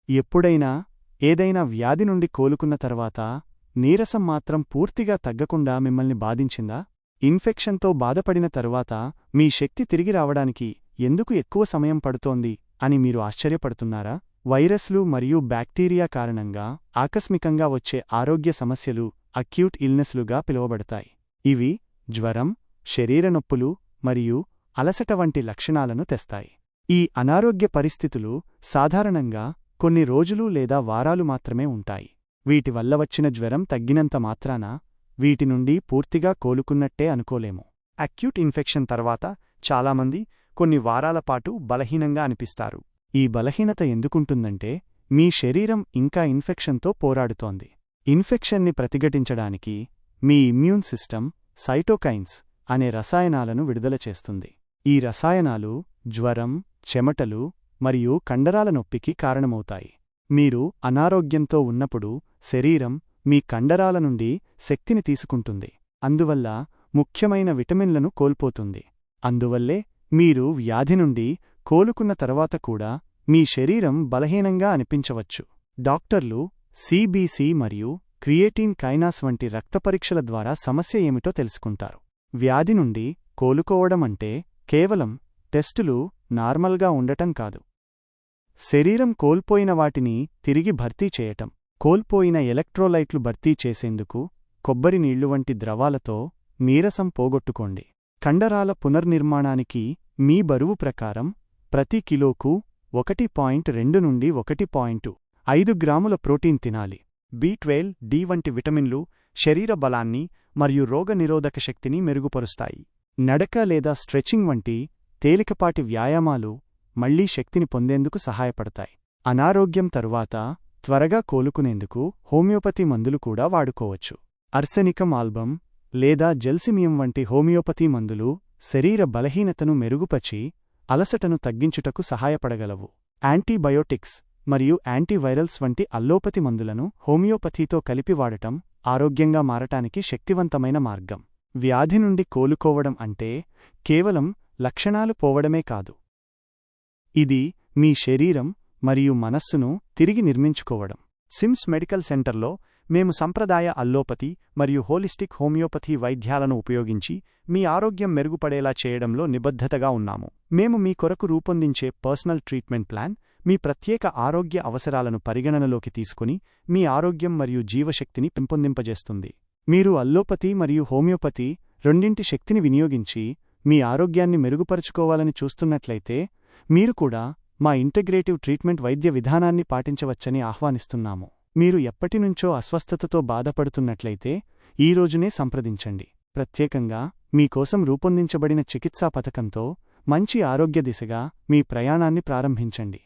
ఎప్పుడైనా ఏదైనా వ్యాధి నుండి కోలుకున్న తర్వాత నీరసం మాత్రం పూర్తిగా తగ్గకుండా మిమ్మల్ని బాధించిందా? ఇన్ఫెక్షన్తో బాధపడిన తరువాత మీ శక్తి తిరిగి రావడానికి ఎందుకు ఎక్కువ సమయం పడుతోంది అని మీరు ఆశ్చర్యపడుతున్నారా? వైరస్లు మరియు బ్యాక్టీరియా కారణంగా ఆకస్మికంగా వచ్చే ఆరోగ్య సమస్యలు అక్యూట్ ఇల్నెస్లుగా పిలువబడతాయి. ఇవి జ్వరం, శరీర నొప్పులు మరియు అలసట వంటి లక్షణాలను తెస్తాయి. ఈ అనారోగ్య పరిస్థితులు సాధారణంగా కొన్ని రోజులు లేదా వారాలు మాత్రమే ఉంటాయి. వీటి వల్ల వచ్చిన జ్వరం తగ్గినంత మాత్రాన వీటి నుండి పూర్తిగా కోలుకున్నట్టే అనుకోలేము. అక్యూట్ ఇన్ఫెక్షన్ తర్వాత చాలామంది కొన్ని వారాల పాటు బలహీనంగా అనిపిస్తారు. ఈ బలహీనత ఎందుకుంటుందంటే మీ శరీరం ఇంకా ఇన్ఫెక్షన్తో పోరాడుతోంది. ఇన్ఫెక్షన్ని ప్రతిఘటించడానికి మీ ఇమ్యూన్ సిస్టమ్ సైటోకైన్స్ అనే రసాయనాలను విడుదల చేస్తుంది. ఈ రసాయనాలు జ్వరం, చెమటలు మరియు కండరాల నొప్పికి కారణమవుతాయి. మీరు అనారోగ్యంతో ఉన్నప్పుడు శరీరం మీ కండరాల నుండి శక్తిని తీసుకుంటుంది. అందువల్ల ముఖ్యమైన విటమిన్లను కోల్పోతుంది. అందువల్లే మీరు వ్యాధి నుండి కోలుకున్న తర్వాత కూడా మీ శరీరం బలహీనంగా అనిపించవచ్చు. డాక్టర్లు సిబిసి మరియు క్రియేటిన్ కైనాస్ వంటి రక్తపరీక్షల ద్వారా సమస్య ఏమిటో తెలుసుకుంటారు. వ్యాధి నుండి కోలుకోవడం అంటే కేవలం టెస్టులు నార్మల్గా ఉండటం కాదు. శరీరం కోల్పోయిన వాటిని తిరిగి భర్తీ చేయటం. కోల్పోయిన ఎలక్ట్రోలైట్లు భర్తీ చేసేందుకు కొబ్బరి నీళ్లు వంటి ద్రవాలతో నీరసం పోగొట్టుకోండి. కండరాల పునర్నిర్మాణానికి మీ బరువు ప్రకారం ప్రతి కిలోకు 1.2 నుండి 1.5 గ్రాముల ప్రోటీన్ తినాలి. B12, D వంటి విటమిన్లు శరీర బలాన్ని మరియు రోగనిరోధక శక్తిని మెరుగుపరుస్తాయి. నడక లేదా స్ట్రెచింగ్ వంటి తేలికపాటి వ్యాయామాలు మళ్లీ శక్తిని పొందేందుకు సహాయపడతాయి. అనారోగ్యం తరువాత త్వరగా కోలుకునేందుకు హోమియోపతి మందులు కూడా వాడుకోవచ్చు. అర్సెనికం ఆల్బమ్ లేదా జెల్సిమియం వంటి హోమియోపతి మందులు శరీర బలహీనతను మెరుగుపరిచి అలసటను తగ్గించుటకు సహాయపడగలవు. యాంటీబయోటిక్స్ మరియు యాంటీవైరల్స్ వంటి అల్లోపతి మందులను హోమియోపతితో కలిపి వాడటం ఆరోగ్యంగా మారటానికి శక్తివంతమైన మార్గం. వ్యాధి నుండి కోలుకోవడం అంటే కేవలం లక్షణాలు పోవడమే కాదు. ఇది మీ శరీరం మరియు మనస్సును తిరిగి నిర్మించుకోవడం. సిమ్స్ మెడికల్ సెంటర్లో మేము సంప్రదాయ అల్లోపతి మరియు హోలిస్టిక్ హోమియోపతి వైద్యాలను ఉపయోగించి మీ ఆరోగ్యం మెరుగుపడేలా చేయడంలో నిబద్ధతగా ఉన్నాము. మేము మీ కొరకు రూపొందించే పర్సనల్ ట్రీట్మెంట్ ప్లాన్ మీ ప్రత్యేక ఆరోగ్య అవసరాలను పరిగణనలోకి తీసుకుని మీ ఆరోగ్యం మరియు జీవశక్తిని పెంపొందింపజేస్తుంది. మీరు అల్లోపతి మరియు హోమియోపతి రెండింటి శక్తిని వినియోగించి మీ ఆరోగ్యాన్ని మెరుగుపరుచుకోవాలని చూస్తున్నట్లయితే మీరు కూడా మా ఇంటగ్రేటివ్ ట్రీట్మెంట్ వైద్య విధానాన్ని పాటించవచ్చని ఆహ్వానిస్తున్నాము. మీరు ఎప్పటినుంచో అస్వస్థతతో బాధపడుతున్నట్లయితే ఈ రోజునే సంప్రదించండి. ప్రత్యేకంగా మీకోసం రూపొందించబడిన చికిత్సా పథకంతో మంచి ఆరోగ్య దిశగా మీ ప్రయాణాన్ని ప్రారంభించండి.